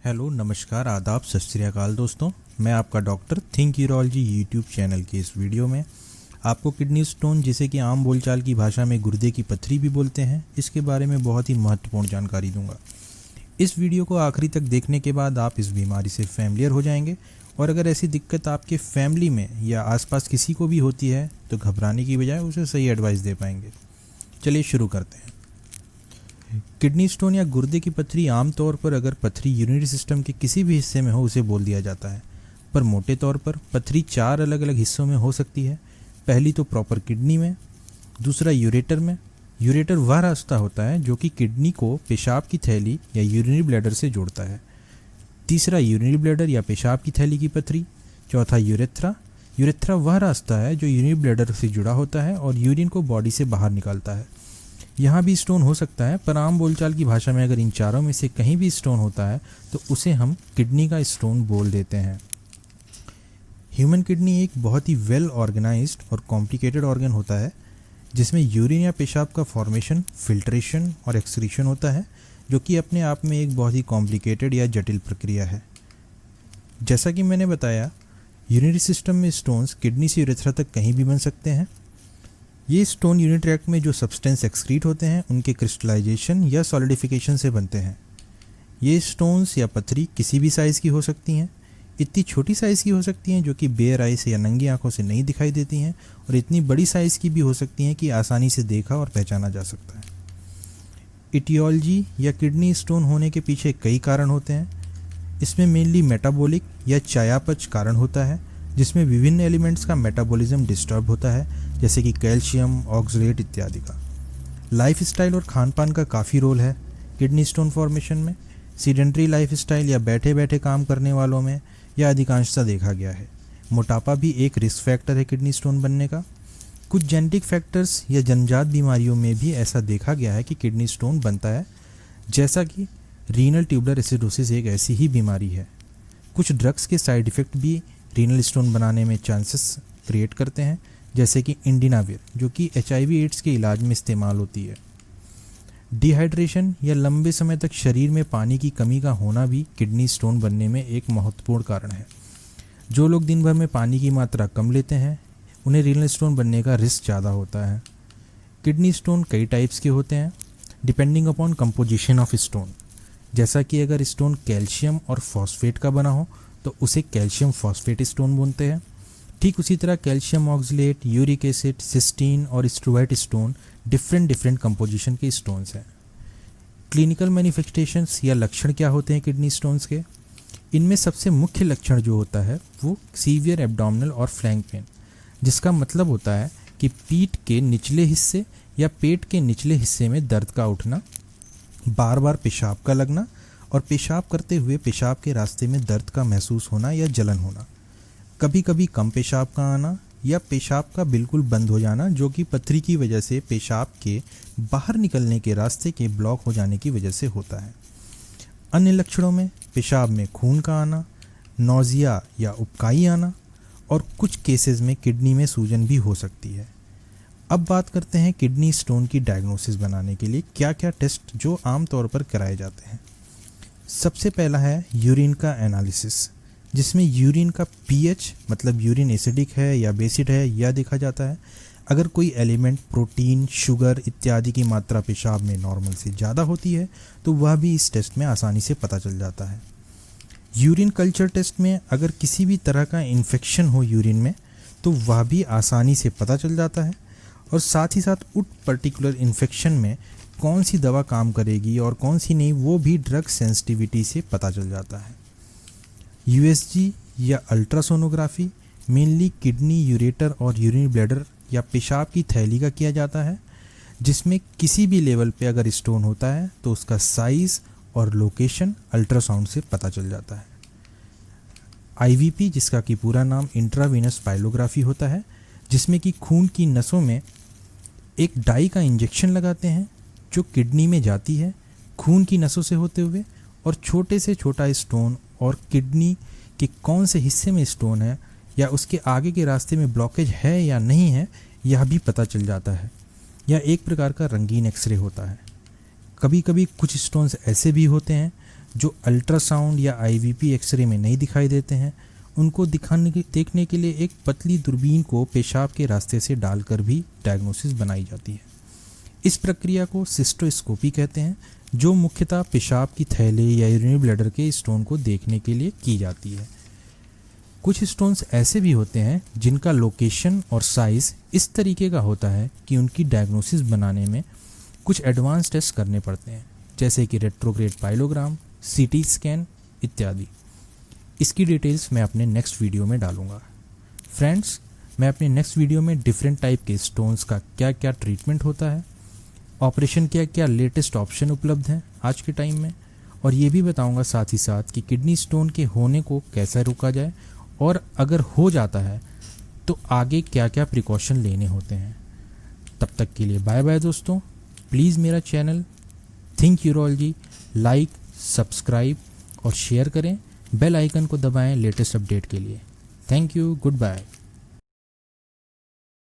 Hello, नमस्कार, आदाब, सत श्री अकाल दोस्तों। मैं आपका doctor think urology YouTube channel के इस वीडियो में आपको किडनी स्टोन, जिसे कि आम बोलचाल की भाषा में गुर्दे की पत्थरी भी बोलते हैं, इसके बारे में बहुत ही महत्वपूर्ण जानकारी दूंगा। इस वीडियो को आखिरी तक देखने के बाद आप इस बीमारी से फैमिलियर हो जाएंगे और अगर ऐसी दिक्कत आपके फैमिली में या आसपास किसी को भी होती है तो घबराने की बजाय उसे सही एडवाइस दे पाएंगे। चलिए शुरू करते हैं। किडनी स्टोन या गुर्दे की पथरी आमतौर पर अगर पथरी यूरिनरी सिस्टम के किसी भी हिस्से में हो उसे बोल दिया जाता है, पर मोटे तौर पर पथरी 4 अलग अलग हिस्सों में हो सकती है। पहली तो प्रॉपर किडनी में, दूसरा यूरेटर में। यूरेटर वह रास्ता होता है जो कि किडनी को पेशाब की थैली या यूरिनरी ब्लैडर से जोड़ता है। तीसरा यूरिनरी ब्लैडर या पेशाब की थैली की पथरी। चौथा यूरेथ्रा। यूरेथ्रा वह रास्ता है जो यूरिनरी ब्लैडर से जुड़ा होता है और यूरिन को बॉडी से बाहर निकालता है। यहाँ भी स्टोन हो सकता है, पर आम बोलचाल की भाषा में अगर इन चारों में से कहीं भी स्टोन होता है तो उसे हम किडनी का स्टोन बोल देते हैं। ह्यूमन किडनी एक बहुत ही वेल ऑर्गेनाइज्ड और कॉम्प्लिकेटेड ऑर्गन होता है जिसमें यूरिन या पेशाब का फॉर्मेशन, फिल्ट्रेशन और एक्सक्रीशन होता है, जो कि अपने आप में एक बहुत ही कॉम्प्लिकेटेड या जटिल प्रक्रिया है। जैसा कि मैंने बताया, यूरिनरी सिस्टम में स्टोन्स किडनी से यूरेथ्रा तक कहीं भी बन सकते हैं। ये स्टोन यूरिनरी ट्रैक्ट में जो सब्सटेंस एक्सक्रीट होते हैं उनके क्रिस्टलाइजेशन या सॉलिडिफिकेशन से बनते हैं। ये स्टोन्स या पथरी किसी भी साइज़ की हो सकती हैं। इतनी छोटी साइज़ की हो सकती हैं जो कि बेयर आई से या नंगी आंखों से नहीं दिखाई देती हैं, और इतनी बड़ी साइज़ की भी हो सकती हैं कि आसानी से देखा और पहचाना जा सकता है। इटियोलॉजी या किडनी स्टोन होने के पीछे कई कारण होते हैं। इसमें मेनली मेटाबॉलिक या चयापच कारण होता है, जिसमें विभिन्न एलिमेंट्स का मेटाबॉलिज्म डिस्टर्ब होता है, जैसे कि कैल्शियम, ऑक्सलेट इत्यादि का। लाइफस्टाइल और खान पान का काफ़ी रोल है किडनी स्टोन फॉर्मेशन में। सीडेंट्री लाइफस्टाइल या बैठे बैठे काम करने वालों में यह अधिकांशतः देखा गया है। मोटापा भी एक रिस्क फैक्टर है किडनी स्टोन बनने का। कुछ जेनेटिक फैक्टर्स या जन्मजात बीमारियों में भी ऐसा देखा गया है कि किडनी स्टोन बनता है, जैसा कि रीनल ट्यूबुलर एसिडोसिस एक ऐसी ही बीमारी है। कुछ ड्रग्स के साइड इफ़ेक्ट भी रीनल स्टोन बनाने में चांसेस क्रिएट करते हैं, जैसे कि इंडिनाविर, जो कि HIV एड्स के इलाज में इस्तेमाल होती है। डिहाइड्रेशन या लंबे समय तक शरीर में पानी की कमी का होना भी किडनी स्टोन बनने में एक महत्वपूर्ण कारण है। जो लोग दिन भर में पानी की मात्रा कम लेते हैं उन्हें रीनल स्टोन बनने का रिस्क ज़्यादा होता है। किडनी स्टोन कई टाइप्स के होते हैं depending upon composition of stone. जैसा कि अगर स्टोन कैल्शियम और फॉस्फेट का बना हो तो उसे कैल्शियम फॉस्फेट स्टोन बोलते हैं। ठीक उसी तरह calcium oxalate, uric acid, cystine और स्ट्रोवेट स्टोन डिफरेंट कंपोजिशन के स्टोन्स हैं। क्लिनिकल मैनिफेस्टेशंस या लक्षण क्या होते हैं किडनी स्टोन्स के? इनमें सबसे मुख्य लक्षण जो होता है वो सीवियर एब्डोमिनल और फ्लैंक पेन, जिसका मतलब होता है कि पीठ के निचले हिस्से या पेट के निचले हिस्से में दर्द का उठना, बार बार पेशाब का लगना और पेशाब करते हुए पेशाब के रास्ते में दर्द का महसूस होना या जलन होना। कभी कभी कम पेशाब का आना या पेशाब का बिल्कुल बंद हो जाना, जो कि पथरी की वजह से पेशाब के बाहर निकलने के रास्ते के ब्लॉक हो जाने की वजह से होता है। अन्य लक्षणों में पेशाब में खून का आना, नौजिया या उबकाई आना और कुछ केसेस में किडनी में सूजन भी हो सकती है। अब बात करते हैं किडनी स्टोन की डायग्नोसिस बनाने के लिए क्या क्या टेस्ट जो आमतौर पर कराए जाते हैं। सबसे पहला है यूरिन का एनालिसिस, जिसमें यूरिन का pH मतलब यूरिन एसिडिक है या बेसिड है यह देखा जाता है। अगर कोई एलिमेंट, प्रोटीन, शुगर इत्यादि की मात्रा पेशाब में नॉर्मल से ज़्यादा होती है तो वह भी इस टेस्ट में आसानी से पता चल जाता है। यूरिन कल्चर टेस्ट में अगर किसी भी तरह का इन्फेक्शन हो यूरिन में तो वह भी आसानी से पता चल जाता है, और साथ ही साथ उस पर्टिकुलर इन्फेक्शन में कौन सी दवा काम करेगी और कौन सी नहीं वो भी ड्रग सेंसिटिविटी से पता चल जाता है। USG या अल्ट्रासोनोग्राफी मेनली किडनी, यूरेटर और यूरिनरी ब्लैडर या पेशाब की थैली का किया जाता है, जिसमें किसी भी लेवल पे अगर स्टोन होता है तो उसका साइज़ और लोकेशन अल्ट्रासाउंड से पता चल जाता है। IVP, जिसका कि पूरा नाम इंट्रावीनस पाइलोग्राफी होता है, जिसमें कि खून की नसों में एक डाई का इंजेक्शन लगाते हैं जो किडनी में जाती है खून की नसों से होते हुए, और छोटे से छोटा स्टोन और किडनी के कौन से हिस्से में स्टोन है या उसके आगे के रास्ते में ब्लॉकेज है या नहीं है यह भी पता चल जाता है। यह एक प्रकार का रंगीन एक्सरे होता है। कभी कभी कुछ स्टोन्स ऐसे भी होते हैं जो अल्ट्रासाउंड या आईवीपी एक्सरे में नहीं दिखाई देते हैं, उनको देखने के लिए एक पतली दूरबीन को पेशाब के रास्ते से डालकर भी डायग्नोसिस बनाई जाती है। इस प्रक्रिया को सिस्टोस्कोपी कहते हैं, जो मुख्यतः पेशाब की थैले या यूरिनरी ब्लैडर के स्टोन को देखने के लिए की जाती है। कुछ स्टोन्स ऐसे भी होते हैं जिनका लोकेशन और साइज़ इस तरीके का होता है कि उनकी डायग्नोसिस बनाने में कुछ एडवांस टेस्ट करने पड़ते हैं, जैसे कि रेट्रोग्रेड पाइलोग्राम, सीटी स्कैन इत्यादि। इसकी डिटेल्स मैं अपने नेक्स्ट वीडियो में डालूंगा। फ्रेंड्स, मैं अपने नेक्स्ट वीडियो में डिफरेंट टाइप के स्टोन्स का क्या क्या ट्रीटमेंट होता है, ऑपरेशन क्या क्या लेटेस्ट ऑप्शन उपलब्ध हैं आज के टाइम में, और ये भी बताऊंगा साथ ही साथ कि किडनी स्टोन के होने को कैसे रोका जाए, और अगर हो जाता है तो आगे क्या क्या प्रिकॉशन लेने होते हैं। तब तक के लिए बाय बाय दोस्तों। प्लीज़ मेरा channel Think Urology like, subscribe और शेयर करें। बेल आइकन को दबाएं लेटेस्ट अपडेट के लिए। Thank you, good bye.